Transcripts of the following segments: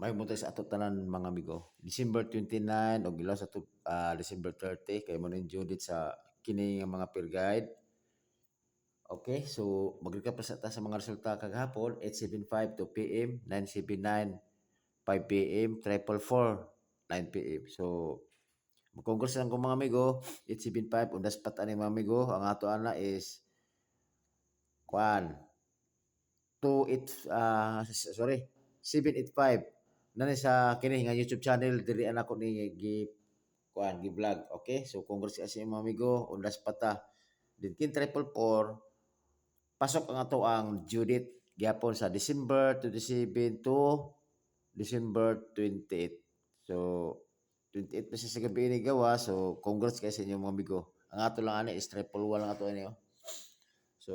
May mo sa ato tanan mga amigo. December 29 o gilaw sa December 30 kay mo ning Judith sa kini nga mga peer guide. Okay, so mag-recap sa ta sa mga resulta kagahapon, 8:75 2 PM, 9:79 5 PM, 444 9 PM. So mag-congress lang ko mga amigo, 8:75 undas pat ani mga amigo. Ang ato ana is kwan 785 nani sa kini nga YouTube channel diri ana ko ni gi vlog. Okay, so congrats sa mga amigo undas pata din kin 444 pasok ang ato ang Judith gyapon sa December 27 to December 28. So 28 pa siya sa gabi ni gawa, so congrats kay sa inyo mga amigo. Ang ato lang ani is 111 lang ato ani. So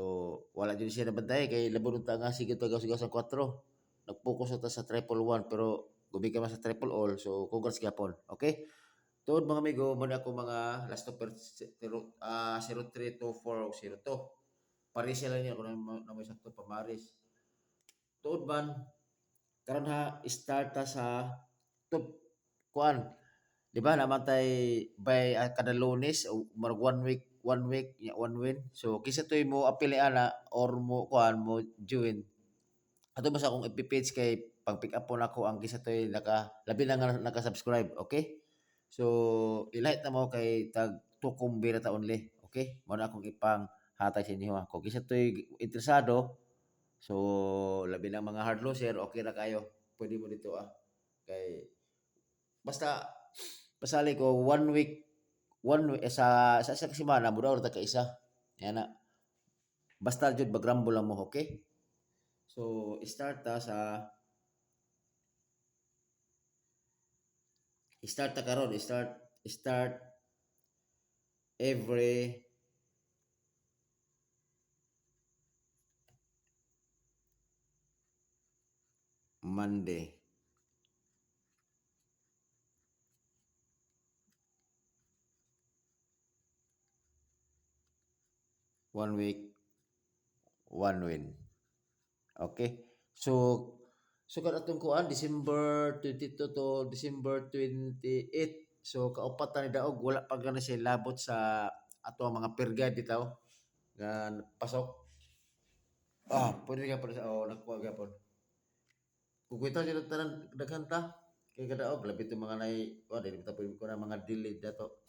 wala jud siya nabantay kay labon unta nga sige tagaw-sigaw sa 4. Nag-focus ta sa 111 pero gumikan man sa triple all, so congrats gyapon. Okay? Tuod mga amigo, muna ako mga last of 032402. Paris sila niya kung na may sakto pamaris. Tuod man, karon ha, start ta sa top kuan. Di ba naman tay by kada Lunes o marag 1 week, one win. So kisa toy mo apili ana or mo kuan mo join. Ato ba sa akong FB page kay pag pick up po na ako ang kisa toy labi na nga naka-subscribe, okay? So ilahit na mo kay tag tukumbi na ta only, okay? Mo na akong ipang hatag sa inyo ha. Kung kisa toy interesado, so labi ng mga hard loser, okay na kayo. Pwede mo dito kay basta pasali ko 1 week, sa semana mo daw ta ka isa. Yan na. Basta jud bagrambo lang mo, okay? So start ta karon, start every Monday. One week, one win. Okay? So kada atong kuan December 22 to December 28. So kaupat ta ni daog wala pa gani siya labot sa ato mga peer guide bitaw nga pasok. Pwede ka pa sa nakuha gyapon. Kung kita sila tanan daghan ta kay kadaog labi to mga nay dili ta pwede ko na mga delayed dato.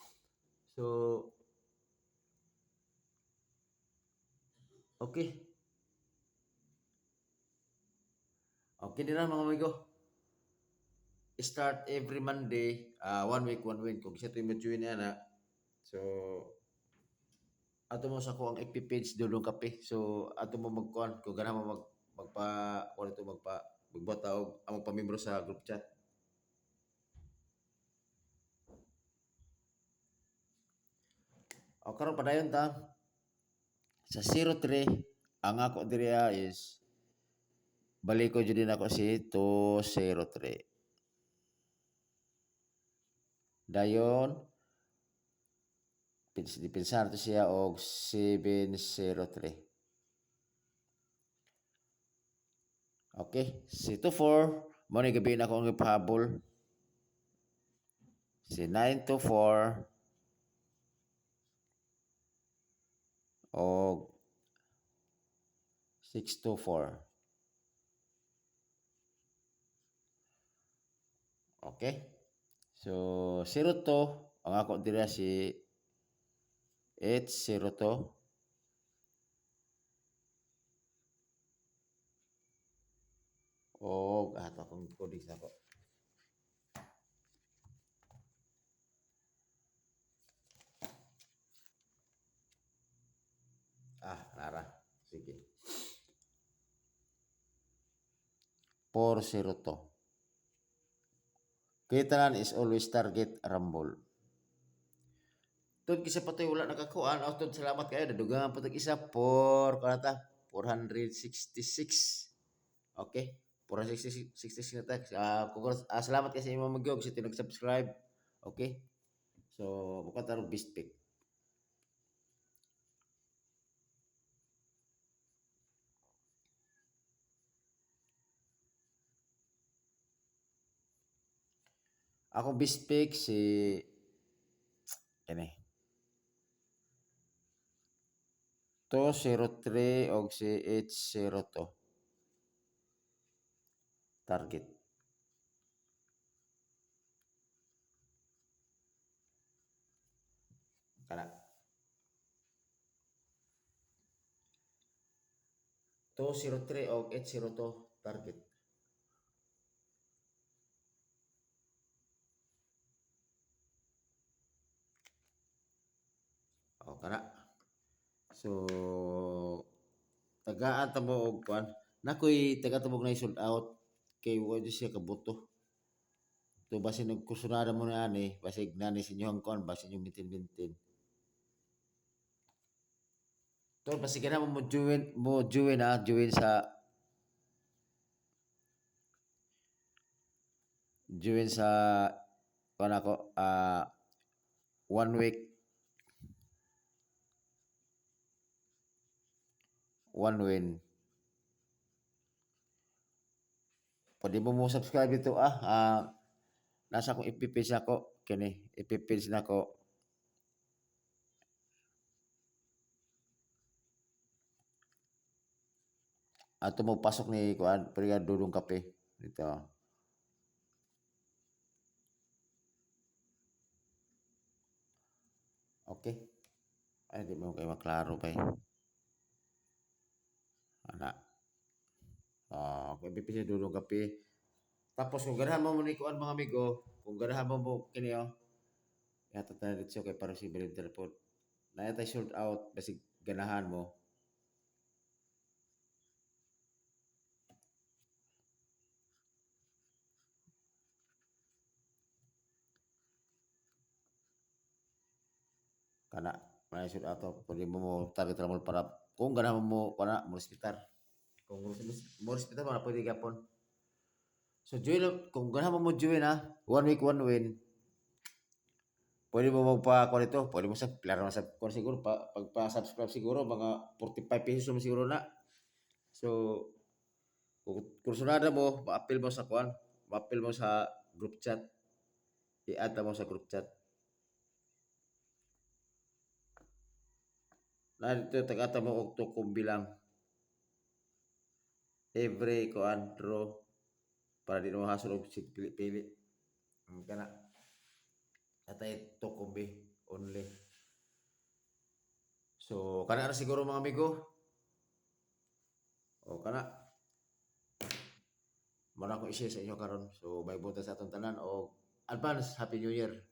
So okay. Okay din na mga amigo. Start every Monday, 1 week, one win. Kung isa ito yung match na na. So, ato mo sa ko ang FB page Dulong Kape. So, ato mo magkuhan. Kung ganahan mo kuhan ito, magbata o magpamembro sa group chat. O, karon padayon ta. Sa 03, ang ako diriya is balik ko din ako si 203. Dayon, dipinsan to siya og 703. Okay, si 24 mo ni gabi na akong ipahabol. Si 924 o 624. Okay? So 02 ang ako dira si 802 o ato akong coding sa ako. Nara. Sige. 402. Kitanan is always target rumble. Tun kisa patoy wala nakakuan. Tun salamat kayo. Dadugangan po isa 466. Okay? 466 na tayo. Salamat kasi yung mga mag-gog sa tinag-subscribe. Okay? So, bukan tarong best pick. Akong best pick si kani 203 og si H02 target. Kana 203 og H02 target. O kana. So tagaan ta mo og kuan. Nakoy taga tabog na sold out kay wa di siya kabuto. To basin og kusunada mo na ani, basig nani sa inyo ang kuan, basin yung mintin-mintin. To basig na mo join join sa kuan ako 1 week 1 win. Pwede mo subscribe dito nasa akong FB page ako kini FB page nako ato mo pasok ni kuan Priya Dudong Kape dito. Okay. Ay di mo kay maklaro pa ana. FB page ni Dudong Kape. Tapos kung ganahan mo ni kuan mga amigo, kung ganahan mo kini yato tayo dito kay para si Bilib telepon. Na tay sold out basig ganahan mo. Kana may shoot ato pwede mo target ramol para kung ganahan mo kana mo hospital kung mo hospital mga pwede gapon so join kung ganahan mo join 1 week 1 win pwede mo magpa kuha nito pwede mo sa plano sa kuha siguro pagpa subscribe siguro mga 45 pesos mo siguro na so kung kursunada mo ma-appeal mo sa kuan ma-appeal mo sa group chat i-add mo sa group chat na dito tagata mo og tukom bilang every kuan draw para di mo hasol og pili-pili. Kana atay to kumbi only. So kana na siguro mga amigo. O kana mara ko i-share sa inyo karon. So may buta sa atong tanan o advance happy new year.